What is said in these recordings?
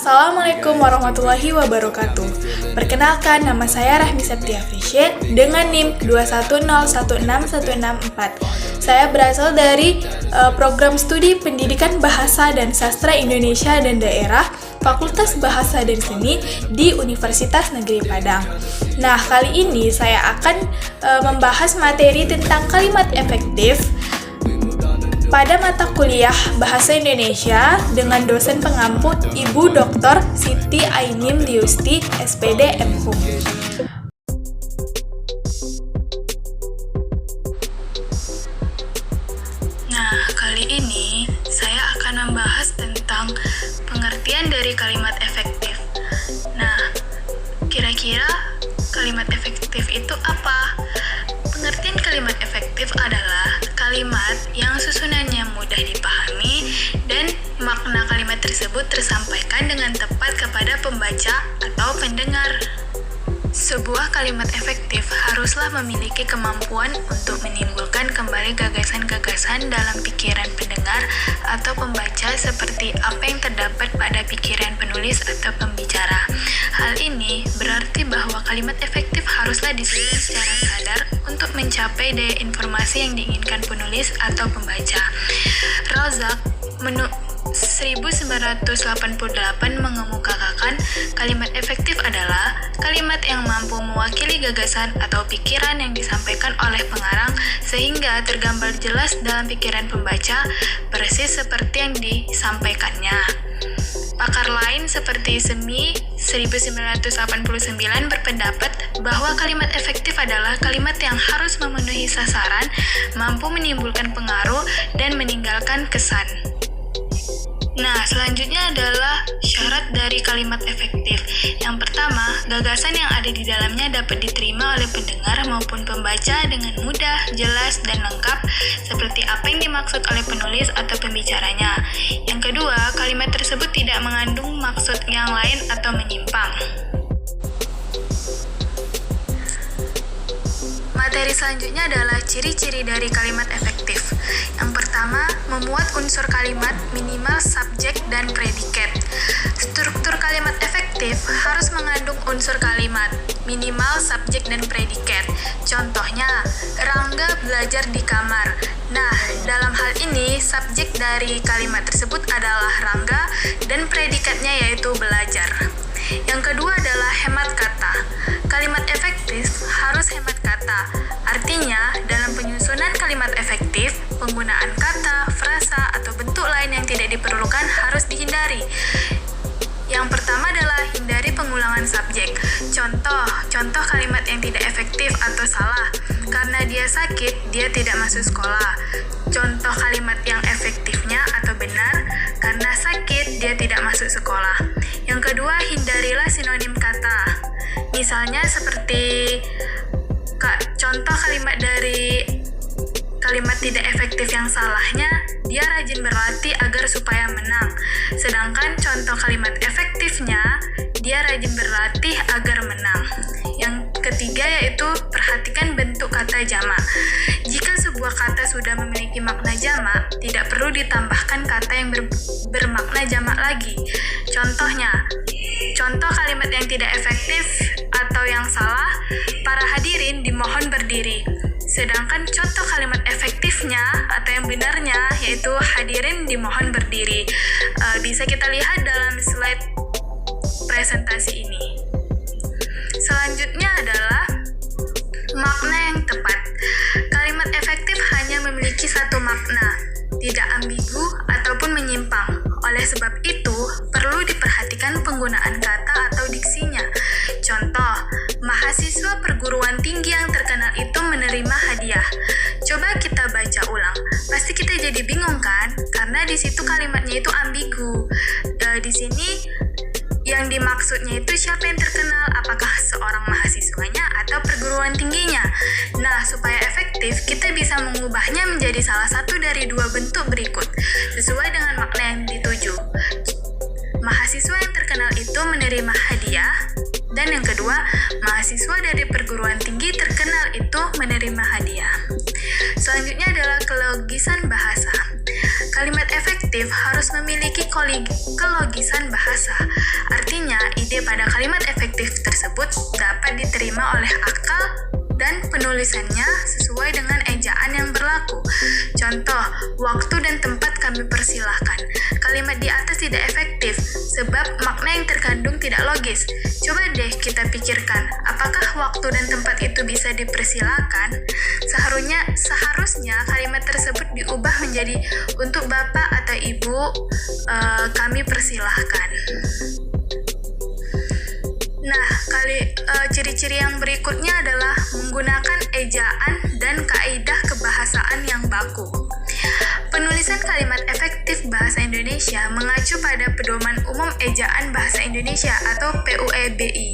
Assalamualaikum warahmatullahi wabarakatuh. Perkenalkan, nama saya Rahmi Septia Fisye dengan NIM 210161664. Saya berasal dari program studi Pendidikan Bahasa dan Sastra Indonesia dan Daerah Fakultas Bahasa dan Seni di Universitas Negeri Padang. Nah, kali ini saya akan membahas materi tentang kalimat efektif pada mata kuliah Bahasa Indonesia dengan dosen pengampu Ibu Dr. Siti Ainim Liusti, SPD MHum. Nah, kali ini saya akan membahas tentang pengertian dari kalimat efektif. Nah, kira-kira kalimat efektif itu apa? Pengertian kalimat efektif adalah kalimat yang susunannya mudah dipahami dan makna kalimat tersebut tersampaikan dengan tepat kepada pembaca atau pendengar. Sebuah kalimat efektif haruslah memiliki kemampuan untuk menimbulkan kembali gagasan-gagasan dalam pikiran pendengar atau pembaca seperti apa yang terdapat pada pikiran penulis atau pembicara. Hal ini berarti bahwa kalimat efektif haruslah disusun secara sadar untuk mencapai daya informasi yang diinginkan penulis atau pembaca. Razak 1988 mengemukakan kalimat efektif adalah kalimat yang mampu mewakili gagasan atau pikiran yang disampaikan oleh pengarang sehingga tergambar jelas dalam pikiran pembaca persis seperti yang disampaikannya. Pakar lain seperti Semi 1989 berpendapat bahwa kalimat efektif adalah kalimat yang harus memenuhi sasaran, mampu menimbulkan pengaruh, dan meninggalkan kesan. Nah, selanjutnya adalah syarat dari kalimat efektif. Yang pertama, gagasan yang ada di dalamnya dapat diterima oleh pendengar maupun pembaca dengan mudah, jelas, dan lengkap, seperti apa yang dimaksud oleh penulis atau pembicaranya. Yang kedua, kalimat tersebut tidak mengandung maksud yang lain atau menyimpang. Materi selanjutnya adalah ciri-ciri dari kalimat efektif. Yang pertama, memuat unsur kalimat minimal subjek dan predikat. Struktur kalimat efektif harus mengandung unsur kalimat minimal subjek dan predikat. Contohnya, Rangga belajar di kamar. Nah, dalam hal ini subjek dari kalimat tersebut adalah Rangga dan predikatnya yaitu belajar. Yang kedua adalah hemat kata. Kalimat efektif harus hemat kata. Artinya, dalam penyusunan kalimat efektif, penggunaan kata, frasa, atau bentuk lain yang tidak diperlukan harus dihindari. Yang pertama adalah hindari pengulangan subjek. Contoh kalimat yang tidak efektif atau salah. Karena dia sakit, dia tidak masuk sekolah. Contoh kalimat yang efektifnya atau benar, karena sakit, dia tidak masuk sekolah. Yang kedua, hindarilah sinonim kata. Misalnya seperti contoh kalimat dari kalimat tidak efektif yang salahnya, dia rajin berlatih agar supaya menang. Sedangkan contoh kalimat efektifnya, dia rajin berlatih agar menang. Yang ketiga yaitu perhatikan bentuk kata jamak. Jika sebuah kata sudah memiliki makna jamak, tidak perlu ditambahkan kata yang bermakna jamak lagi. Contoh kalimat yang tidak efektif atau yang salah, para hadirin dimohon berdiri. Sedangkan contoh kalimat efektifnya atau yang benarnya yaitu hadirin dimohon berdiri. Bisa kita lihat dalam slide presentasi ini. Selanjutnya adalah makna yang tepat. Kalimat efektif hanya memiliki satu makna, tidak ambigu ataupun menyimpang. Oleh sebab itu, perlu diperhatikan penggunaan kata atau diksinya. Contoh, mahasiswa perguruan tinggi yang terkenal itu menerima hadiah. Coba kita baca ulang. Pasti kita jadi bingung kan? Karena di situ kalimatnya itu ambigu. Di sini yang dimaksudnya itu siapa yang terkenal? Apakah seorang mahasiswanya atau perguruan tingginya? Nah, supaya efektif, kita bisa mengubahnya menjadi salah satu dari dua bentuk berikut, sesuai dengan makna yang dituju. Mahasiswa yang terkenal itu menerima hadiah, dan yang kedua, mahasiswa dari perguruan tinggi terkenal itu menerima hadiah. Selanjutnya adalah kelogisan bahasa. Kalimat efektif harus memiliki kelogisan bahasa. diterima oleh akal dan penulisannya sesuai dengan ejaan yang berlaku. Contoh, waktu dan tempat kami persilahkan. Kalimat di atas tidak efektif sebab makna yang terkandung tidak logis. Coba deh kita pikirkan, apakah waktu dan tempat itu bisa dipersilakan? Seharusnya kalimat tersebut diubah menjadi untuk Bapak atau Ibu kami persilahkan. Nah, ciri-ciri yang berikutnya adalah menggunakan ejaan dan kaidah kebahasaan yang baku. Penulisan kalimat efektif bahasa Indonesia mengacu pada Pedoman Umum Ejaan Bahasa Indonesia atau PUEBI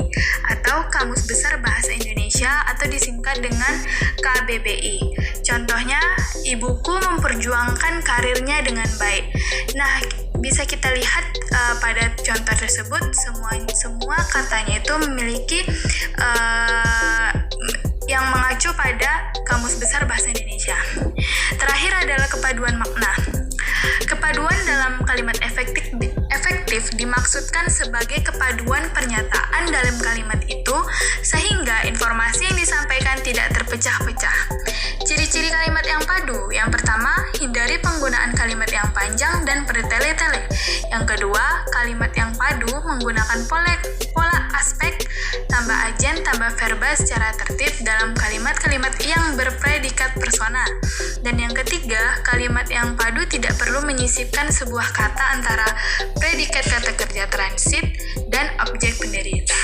atau Kamus Besar Bahasa Indonesia atau disingkat dengan KBBI. Contohnya, ibuku memperjuangkan karirnya dengan baik. Nah, bisa kita lihat pada contoh tersebut semua katanya itu memiliki yang mengacu pada Kamus Besar Bahasa Indonesia. Terakhir adalah kepaduan makna. Kepaduan dalam kalimat efektif dimaksudkan sebagai kepaduan pernyataan dalam kalimat itu sehingga informasi yang disampaikan tidak terpecah-pecah. Ciri-ciri kalimat yang padu. Yang pertama, hindari penggunaan kalimat yang panjang dan bertele-tele. Yang kedua, kalimat yang padu menggunakan pola aspek, tambah ajen, tambah verba secara tertib dalam kalimat-kalimat yang berpredikat persona. Dan yang ketiga, kalimat yang padu tidak perlu menyisipkan sebuah kata antara predikat kata kerja transit dan objek penderita.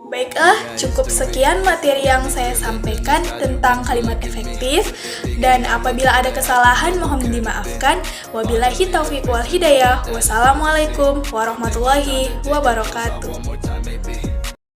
Baiklah, cukup sekian materi yang saya sampaikan tentang kalimat efektif, dan apabila ada kesalahan mohon dimaafkan. Wabillahi taufiq wal hidayah. Wassalamualaikum warahmatullahi wabarakatuh.